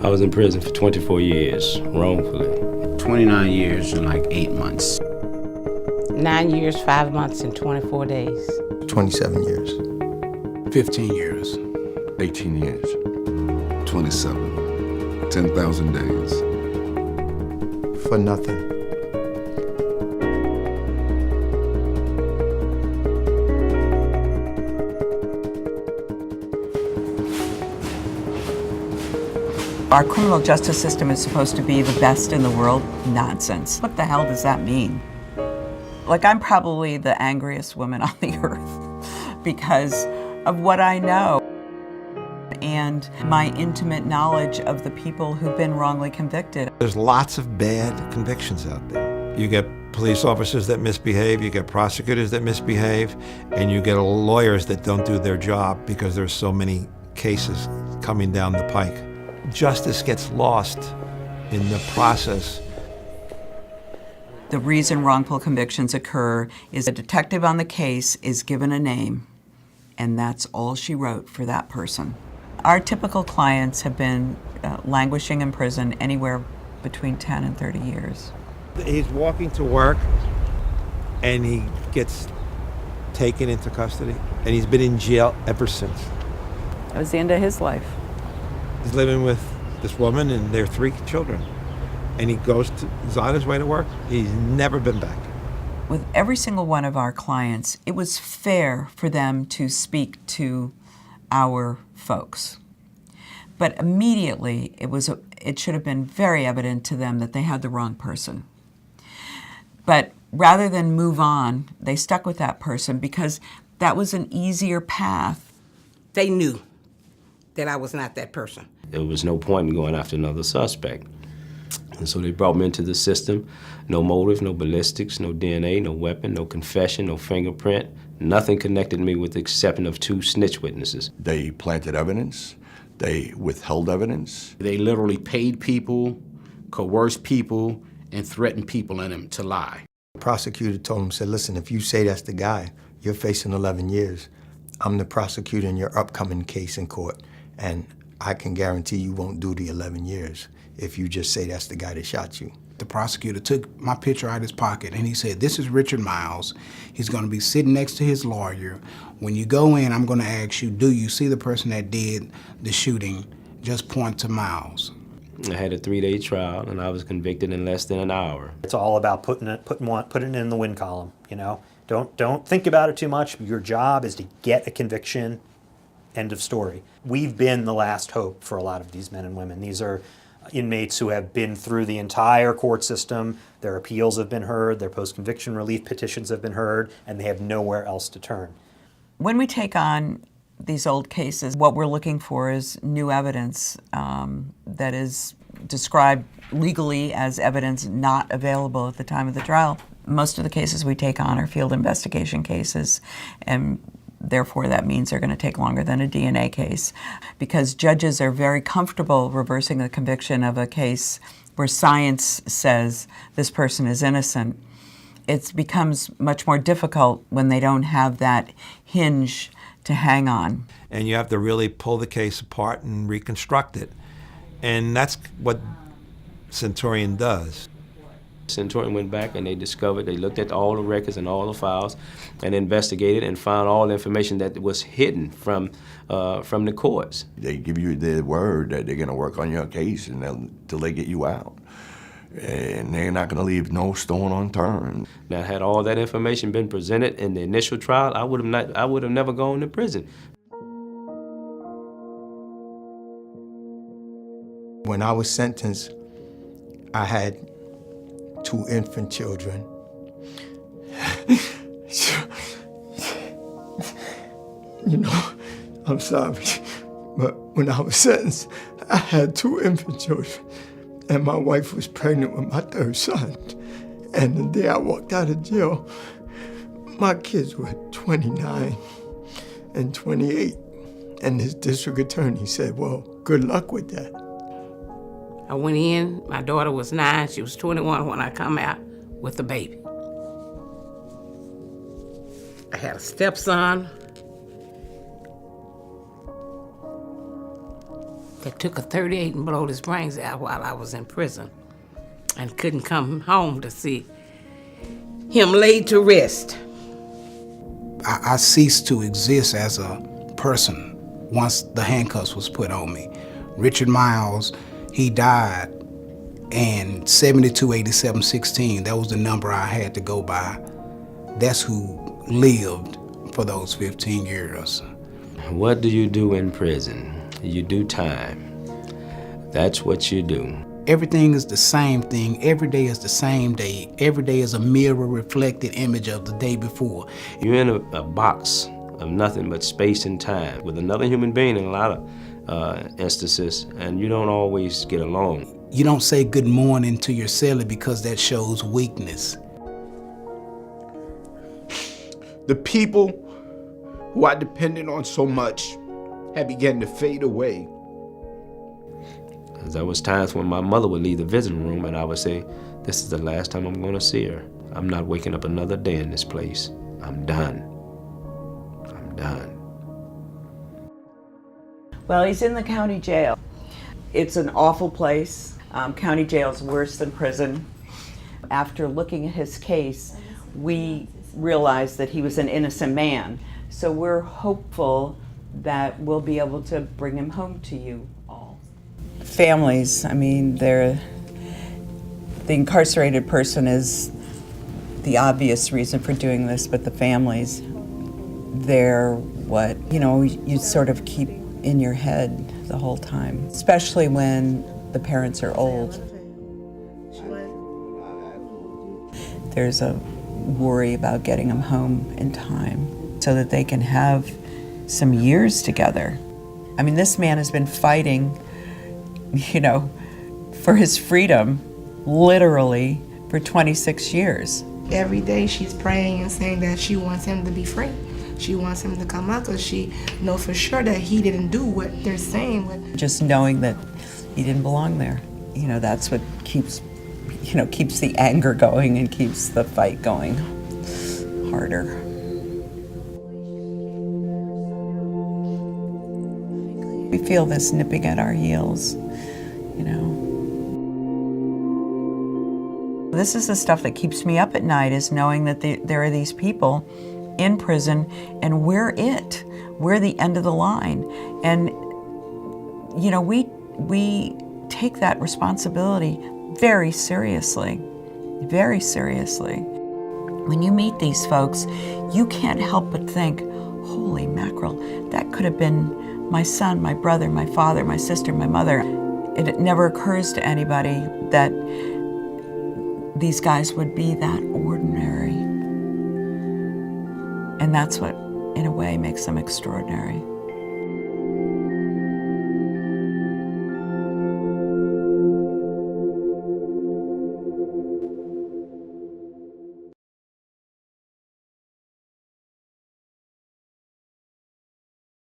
I was in prison for 24 years, wrongfully. 29 years and like 8 months. 9 years, 5 months, and 24 days. 27 years. 15 years. 18 years. 27. 10,000 days. For nothing. Our criminal justice system is supposed to be the best in the world? Nonsense. What the hell does that mean? Like, I'm probably the angriest woman on the earth because of what I know and my intimate knowledge of the people who've been wrongly convicted. There's lots of bad convictions out there. You get police officers that misbehave, you get prosecutors that misbehave, and you get lawyers that don't do their job because there's so many cases coming down the pike. Justice gets lost in the process. The reason wrongful convictions occur is a detective on the case is given a name, and that's all she wrote for that person. Our typical clients have been languishing in prison anywhere between 10 and 30 years. He's walking to work, and he gets taken into custody, and he's been in jail ever since. That was the end of his life. He's living with this woman and their 3 children. And he's on his way to work. He's never been back. With every single one of our clients, it was fair for them to speak to our folks. But immediately, it should have been very evident to them that they had the wrong person. But rather than move on, they stuck with that person because that was an easier path. They knew that I was not that person. There was no point in going after another suspect. And so they brought me into the system. No motive, no ballistics, no DNA, no weapon, no confession, no fingerprint. Nothing connected me with the exception of 2 snitch witnesses. They planted evidence. They withheld evidence. They literally paid people, coerced people, and threatened people in them to lie. The prosecutor told him, said, listen, if you say that's the guy, you're facing 11 years. I'm the prosecutor in your upcoming case in court, and I can guarantee you won't do the 11 years if you just say that's the guy that shot you. The prosecutor took my picture out of his pocket and he said, this is Richard Miles. He's gonna be sitting next to his lawyer. When you go in, I'm gonna ask you, do you see the person that did the shooting? Just point to Miles. I had a 3-day trial and I was convicted in less than an hour. It's all about putting it in the win column, you know? Don't think about it too much. Your job is to get a conviction. End of story. We've been the last hope for a lot of these men and women. These are inmates who have been through the entire court system. Their appeals have been heard, their post-conviction relief petitions have been heard, and they have nowhere else to turn. When we take on these old cases, what we're looking for is new evidence that is described legally as evidence not available at the time of the trial. Most of the cases we take on are field investigation cases, and therefore that means they're going to take longer than a DNA case because judges are very comfortable reversing the conviction of a case where science says this person is innocent. It becomes much more difficult when they don't have that hinge to hang on. And you have to really pull the case apart and reconstruct it. And that's what Centurion does. Centurion went back and they looked at all the records and all the files and investigated and found all the information that was hidden from the courts. They give you their word that they're gonna work on your case until they get you out. And they're not gonna leave no stone unturned. Now, had all that information been presented in the initial trial, I would have never gone to prison. When I was sentenced, I had 2 infant children. You know, I'm sorry, but when I was sentenced, I had 2 infant children, and my wife was pregnant with my 3rd son. And the day I walked out of jail, my kids were 29 and 28. And this district attorney said, well, good luck with that. I went in, my daughter was 9, she was 21 when I come out with the baby. I had a stepson that took a 38 and blowed his brains out while I was in prison and couldn't come home to see him laid to rest. I ceased to exist as a person once the handcuffs was put on me. Richard Miles, he died, and 728716, that was the number I had to go by. That's who lived for those 15 years. What do you do in prison? You do time. That's what you do. Everything is the same thing. Every day is the same day. Every day is a mirror reflected image of the day before. You're in a box of nothing but space and time with another human being in a lot of instances, and you don't always get along. You don't say good morning to your cellie because that shows weakness. The people who I depended on so much had begun to fade away. There was times when my mother would leave the visiting room and I would say, this is the last time I'm going to see her. I'm not waking up another day in this place. I'm done. I'm done. Well, he's in the county jail. It's an awful place. County jail's worse than prison. After looking at his case, we realized that he was an innocent man. So we're hopeful that we'll be able to bring him home to you all. Families, I mean, the incarcerated person is the obvious reason for doing this, but the families, they're what, you sort of keep in your head the whole time, especially when the parents are old. There's a worry about getting them home in time so that they can have some years together. I mean, this man has been fighting, for his freedom, literally, for 26 years. Every day she's praying and saying that she wants him to be free. She wants him to come out because she knows for sure that he didn't do what they're saying. Just knowing that he didn't belong there, that's what keeps the anger going and keeps the fight going harder. We feel this nipping at our heels, This is the stuff that keeps me up at night, is knowing that there are these people in prison and we're it. We're the end of the line. And, we take that responsibility very seriously, very seriously. When you meet these folks, you can't help but think, holy mackerel, that could have been my son, my brother, my father, my sister, my mother. It never occurs to anybody that these guys would be that ordinary. And that's what, in a way, makes them extraordinary.